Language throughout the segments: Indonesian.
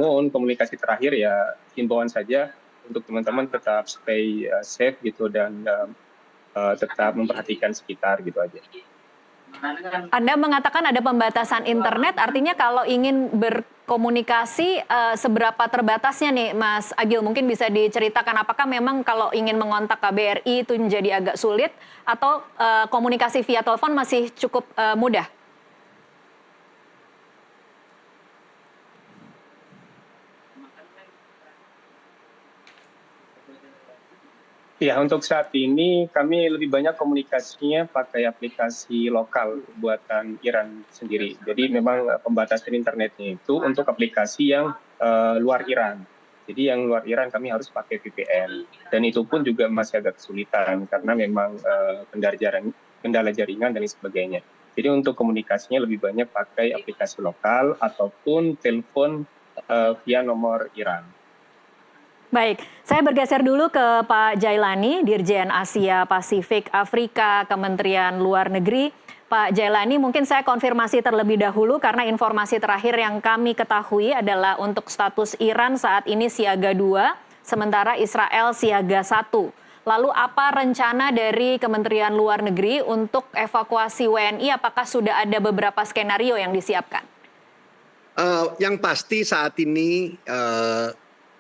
namun komunikasi terakhir ya himbauan saja untuk teman-teman tetap stay safe gitu dan tetap memperhatikan sekitar gitu aja. Anda mengatakan ada pembatasan internet, artinya kalau ingin berkomunikasi seberapa terbatasnya nih Mas Agil? Mungkin bisa diceritakan apakah memang kalau ingin mengontak KBRI itu menjadi agak sulit atau komunikasi via telepon masih cukup mudah? Ya, untuk saat ini kami lebih banyak komunikasinya pakai aplikasi lokal buatan Iran sendiri. Jadi memang pembatasan internetnya itu untuk aplikasi yang luar Iran. Jadi yang luar Iran kami harus pakai VPN. Dan itu pun juga masih agak kesulitan karena memang kendala jaringan dan sebagainya. Jadi untuk komunikasinya lebih banyak pakai aplikasi lokal ataupun telepon via nomor Iran. Baik, saya bergeser dulu ke Pak Jailani, Dirjen Asia Pasifik Afrika Kementerian Luar Negeri. Pak Jailani, mungkin saya konfirmasi terlebih dahulu karena informasi terakhir yang kami ketahui adalah untuk status Iran saat ini siaga 2, sementara Israel siaga 1. Lalu apa rencana dari Kementerian Luar Negeri untuk evakuasi WNI? Apakah sudah ada beberapa skenario yang disiapkan? Yang pasti saat ini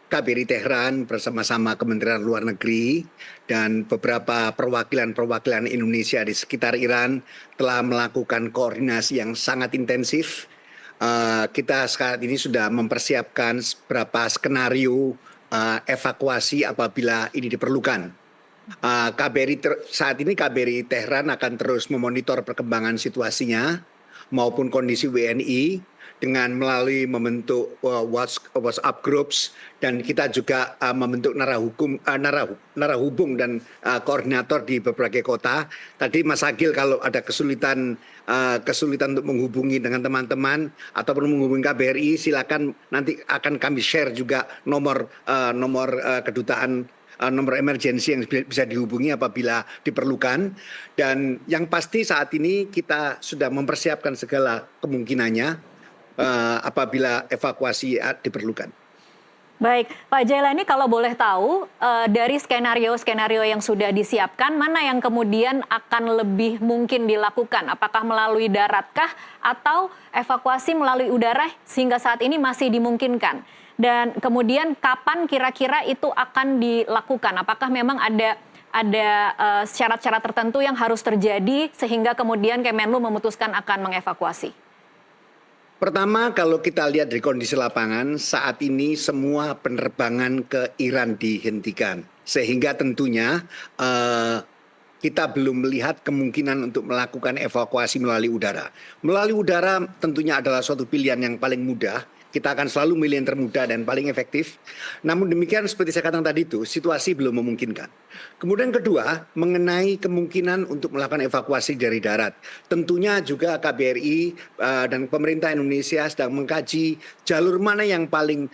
KBRI Tehran bersama-sama Kementerian Luar Negeri dan beberapa perwakilan-perwakilan Indonesia di sekitar Iran telah melakukan koordinasi yang sangat intensif. Kita saat ini sudah mempersiapkan beberapa skenario evakuasi apabila ini diperlukan. Saat ini KBRI Tehran akan terus memonitor perkembangan situasinya maupun kondisi WNI dengan membentuk WhatsApp groups, dan kita juga membentuk narahubung dan koordinator di berbagai kota. Tadi Mas Agil kalau ada kesulitan untuk menghubungi dengan teman-teman ataupun menghubungi KBRI, silakan, nanti akan kami share juga nomor kedutaan, nomor emergensi yang bisa dihubungi apabila diperlukan. Dan yang pasti saat ini kita sudah mempersiapkan segala kemungkinannya apabila evakuasi diperlukan. Baik, Pak Jailani, kalau boleh tahu dari skenario-skenario yang sudah disiapkan, mana yang kemudian akan lebih mungkin dilakukan? Apakah melalui daratkah atau evakuasi melalui udara sehingga saat ini masih dimungkinkan? Dan kemudian kapan kira-kira itu akan dilakukan? Apakah memang ada syarat-syarat tertentu yang harus terjadi sehingga kemudian Kemenlu memutuskan akan mengevakuasi? Pertama, kalau kita lihat dari kondisi lapangan, saat ini semua penerbangan ke Iran dihentikan. Sehingga tentunya kita belum melihat kemungkinan untuk melakukan evakuasi melalui udara. Melalui udara tentunya adalah suatu pilihan yang paling mudah. Kita akan selalu milih yang termudah dan paling efektif. Namun demikian, seperti saya katakan tadi itu, situasi belum memungkinkan. Kemudian kedua, mengenai kemungkinan untuk melakukan evakuasi dari darat. Tentunya juga KBRI dan pemerintah Indonesia sedang mengkaji jalur mana yang paling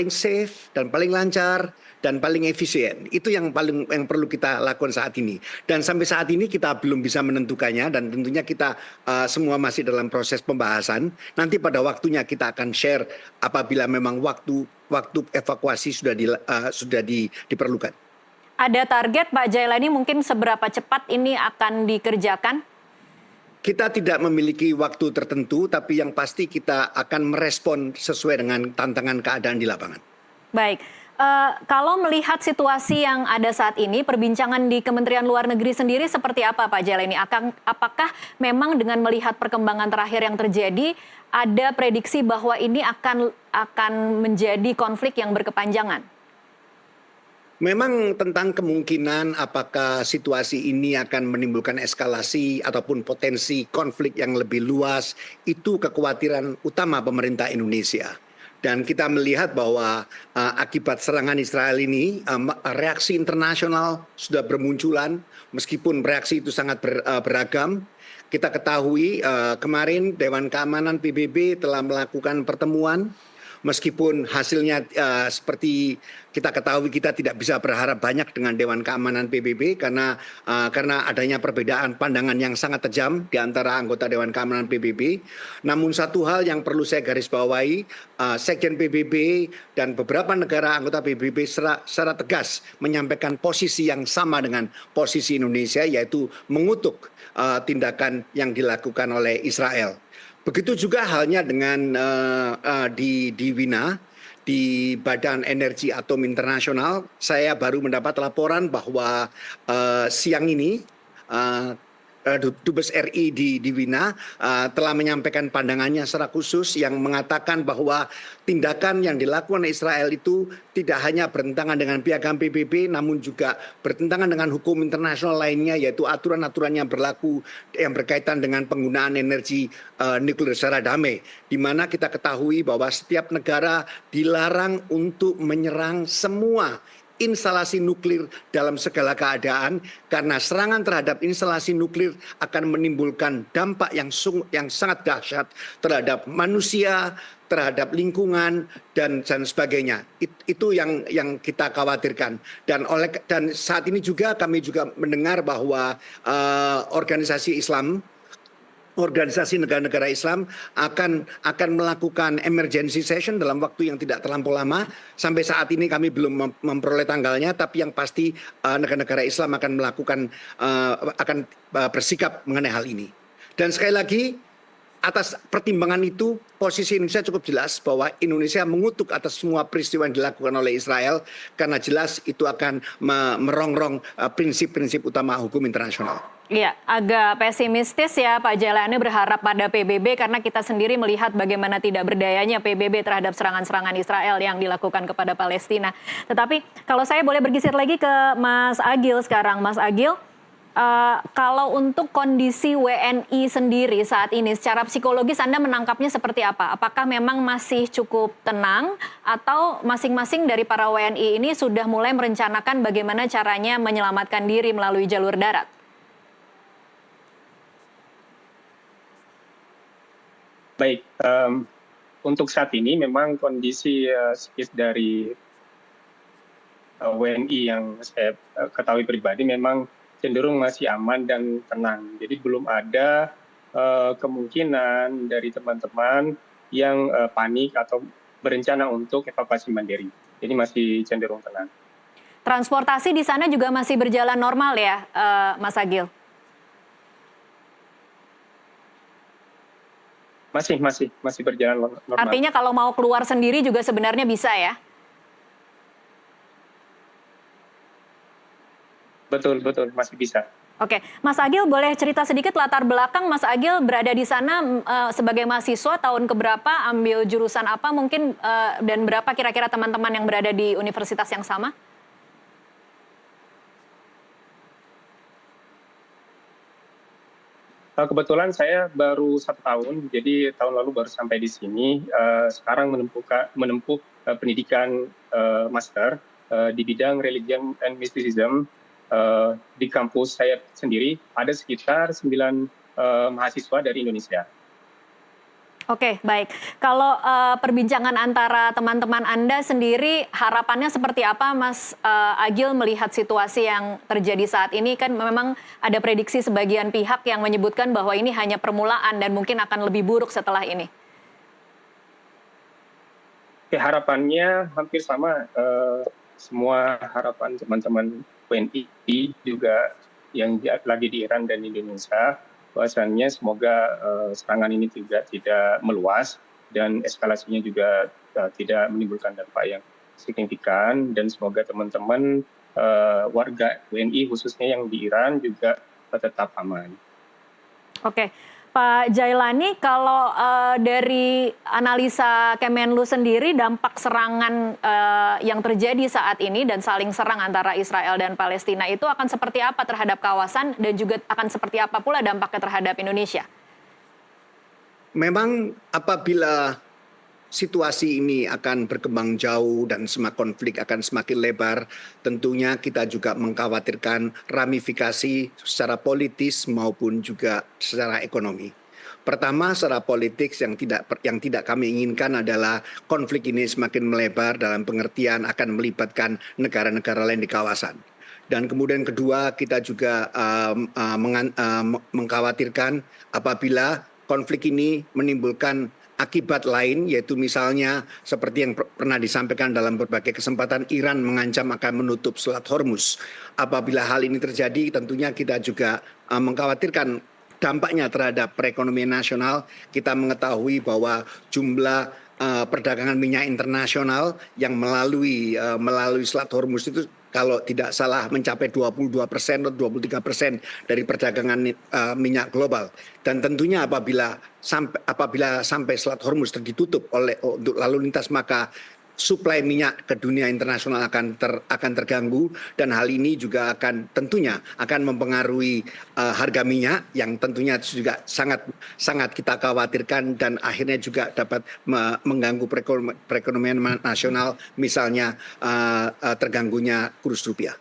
safe dan paling lancar dan paling efisien. Itu yang perlu kita lakukan saat ini. Dan sampai saat ini kita belum bisa menentukannya, dan tentunya kita semua masih dalam proses pembahasan. Nanti pada waktunya kita akan share apabila memang waktu evakuasi sudah diperlukan. Ada target Pak Jailani mungkin seberapa cepat ini akan dikerjakan? Kita tidak memiliki waktu tertentu, tapi yang pasti kita akan merespon sesuai dengan tantangan keadaan di lapangan. Baik. Kalau melihat situasi yang ada saat ini, perbincangan di Kementerian Luar Negeri sendiri seperti apa Pak Jailani? Apakah memang dengan melihat perkembangan terakhir yang terjadi, ada prediksi bahwa ini akan menjadi konflik yang berkepanjangan? Memang tentang kemungkinan apakah situasi ini akan menimbulkan eskalasi ataupun potensi konflik yang lebih luas, itu kekhawatiran utama pemerintah Indonesia. Dan kita melihat bahwa akibat serangan Israel ini, reaksi internasional sudah bermunculan, meskipun reaksi itu sangat beragam. Kita ketahui kemarin Dewan Keamanan PBB telah melakukan pertemuan meskipun hasilnya seperti kita ketahui, kita tidak bisa berharap banyak dengan Dewan Keamanan PBB karena adanya perbedaan pandangan yang sangat tajam di antara anggota Dewan Keamanan PBB. Namun satu hal yang perlu saya garis bawahi, Sekjen PBB dan beberapa negara anggota PBB secara tegas menyampaikan posisi yang sama dengan posisi Indonesia, yaitu mengutuk tindakan yang dilakukan oleh Israel. Begitu juga halnya dengan di Wina, di Badan Energi Atom Internasional. Saya baru mendapat laporan bahwa siang ini Dubes RI di Wina telah menyampaikan pandangannya secara khusus yang mengatakan bahwa tindakan yang dilakukan Israel itu tidak hanya bertentangan dengan piagam PBB, namun juga bertentangan dengan hukum internasional lainnya, yaitu aturan-aturan yang berlaku yang berkaitan dengan penggunaan energi nuklir secara damai, di mana kita ketahui bahwa setiap negara dilarang untuk menyerang semua instalasi nuklir dalam segala keadaan, karena serangan terhadap instalasi nuklir akan menimbulkan dampak yang sangat dahsyat terhadap manusia, terhadap lingkungan dan sebagainya. Itu yang kita khawatirkan. Dan saat ini juga kami juga mendengar bahwa organisasi negara-negara Islam akan melakukan emergency session dalam waktu yang tidak terlampau lama. Sampai saat ini kami belum memperoleh tanggalnya, tapi yang pasti negara-negara Islam akan bersikap mengenai hal ini. Dan sekali lagi, atas pertimbangan itu, posisi Indonesia cukup jelas bahwa Indonesia mengutuk atas semua peristiwa yang dilakukan oleh Israel, karena jelas itu akan merongrong prinsip-prinsip utama hukum internasional. Iya, agak pesimistis ya Pak Jailani berharap pada PBB karena kita sendiri melihat bagaimana tidak berdayanya PBB terhadap serangan-serangan Israel yang dilakukan kepada Palestina. Tetapi kalau saya boleh bergeser lagi ke Mas Agil sekarang. Mas Agil, kalau untuk kondisi WNI sendiri saat ini secara psikologis Anda menangkapnya seperti apa? Apakah memang masih cukup tenang atau masing-masing dari para WNI ini sudah mulai merencanakan bagaimana caranya menyelamatkan diri melalui jalur darat? Baik, untuk saat ini memang kondisi psikis dari WNI yang saya ketahui pribadi memang cenderung masih aman dan tenang. Jadi belum ada kemungkinan dari teman-teman yang panik atau berencana untuk evakuasi mandiri. Jadi masih cenderung tenang. Transportasi di sana juga masih berjalan normal ya, Mas Agil? Masih berjalan normal. Artinya kalau mau keluar sendiri juga sebenarnya bisa ya? Betul, masih bisa. Oke, Mas Agil boleh cerita sedikit latar belakang Mas Agil berada di sana sebagai mahasiswa tahun keberapa, ambil jurusan apa mungkin dan berapa kira-kira teman-teman yang berada di universitas yang sama? Kebetulan saya baru 1 tahun, jadi tahun lalu baru sampai di sini. Sekarang menempuh pendidikan master di bidang religion and mysticism. Di kampus saya sendiri ada sekitar 9 mahasiswa dari Indonesia. Oke, baik. Kalau perbincangan antara teman-teman Anda sendiri, harapannya seperti apa, Mas Agil, melihat situasi yang terjadi saat ini? Kan memang ada prediksi sebagian pihak yang menyebutkan bahwa ini hanya permulaan dan mungkin akan lebih buruk setelah ini. Harapannya hampir sama, semua harapan teman-teman WNI juga yang lagi di Iran dan Indonesia, bahwasannya semoga serangan ini juga tidak meluas dan eskalasinya juga tidak menimbulkan dampak yang signifikan, dan semoga teman-teman warga WNI khususnya yang di Iran juga tetap aman. Oke, Pak Jailani, kalau dari analisa Kemenlu sendiri, dampak serangan yang terjadi saat ini dan saling serang antara Israel dan Palestina itu akan seperti apa terhadap kawasan dan juga akan seperti apa pula dampaknya terhadap Indonesia? Memang apabila situasi ini akan berkembang jauh dan konflik akan semakin lebar, tentunya kita juga mengkhawatirkan ramifikasi secara politis maupun juga secara ekonomi. Pertama, secara politik yang tidak kami inginkan adalah konflik ini semakin melebar dalam pengertian akan melibatkan negara-negara lain di kawasan. Dan kemudian kedua, kita juga mengkhawatirkan apabila konflik ini menimbulkan akibat lain, yaitu misalnya seperti yang pernah disampaikan dalam berbagai kesempatan, Iran mengancam akan menutup Selat Hormuz. Apabila hal ini terjadi, tentunya kita juga mengkhawatirkan dampaknya terhadap perekonomian nasional. Kita mengetahui bahwa jumlah perdagangan minyak internasional yang melalui Selat Hormuz itu kalau tidak salah mencapai 22% atau 23% dari perdagangan minyak global. Dan tentunya apabila sampai Selat Hormuz ditutup untuk lalu lintas, maka suplai minyak ke dunia internasional akan terganggu, dan hal ini juga tentunya akan mempengaruhi harga minyak yang tentunya juga sangat kita khawatirkan, dan akhirnya juga dapat mengganggu perekonomian nasional, misalnya terganggunya kurs rupiah.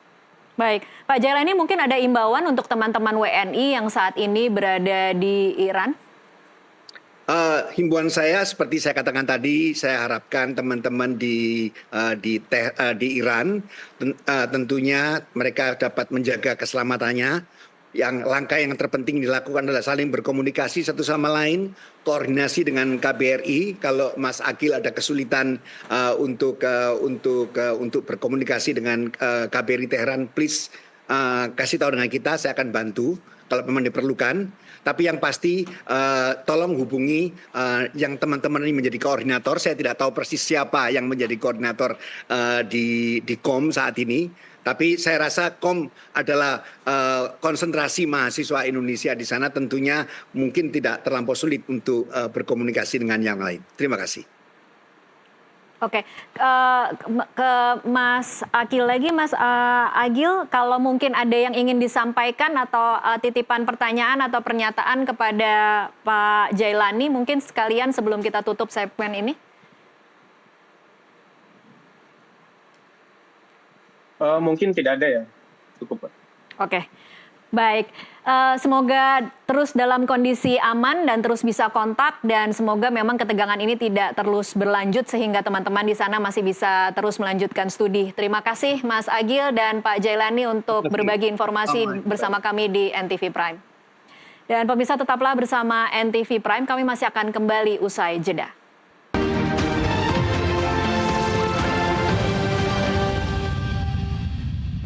Baik, Pak Jailani, mungkin ada imbauan untuk teman-teman WNI yang saat ini berada di Iran? Himbauan saya seperti saya katakan tadi, saya harapkan teman-teman di Iran tentunya mereka dapat menjaga keselamatannya. Langkah yang terpenting dilakukan adalah saling berkomunikasi satu sama lain, koordinasi dengan KBRI. Kalau Mas Agil ada kesulitan untuk berkomunikasi dengan KBRI Teheran, please kasih tahu dengan kita, saya akan bantu kalau memang diperlukan. Tapi yang pasti tolong hubungi yang teman-teman ini menjadi koordinator. Saya tidak tahu persis siapa yang menjadi koordinator di KOM saat ini. Tapi saya rasa KOM adalah konsentrasi mahasiswa Indonesia di sana, tentunya mungkin tidak terlampau sulit untuk berkomunikasi dengan yang lain. Terima kasih. Oke, ke Mas Agil lagi, Mas Agil, kalau mungkin ada yang ingin disampaikan atau titipan pertanyaan atau pernyataan kepada Pak Jailani, mungkin sekalian sebelum kita tutup segmen ini. Mungkin tidak ada ya, cukup Pak. Oke, baik. Semoga terus dalam kondisi aman dan terus bisa kontak, dan semoga memang ketegangan ini tidak terus berlanjut sehingga teman-teman di sana masih bisa terus melanjutkan studi. Terima kasih Mas Agil dan Pak Jailani untuk berbagi informasi bersama kami di NTV Prime. Dan pemirsa, tetaplah bersama NTV Prime, kami masih akan kembali usai jeda.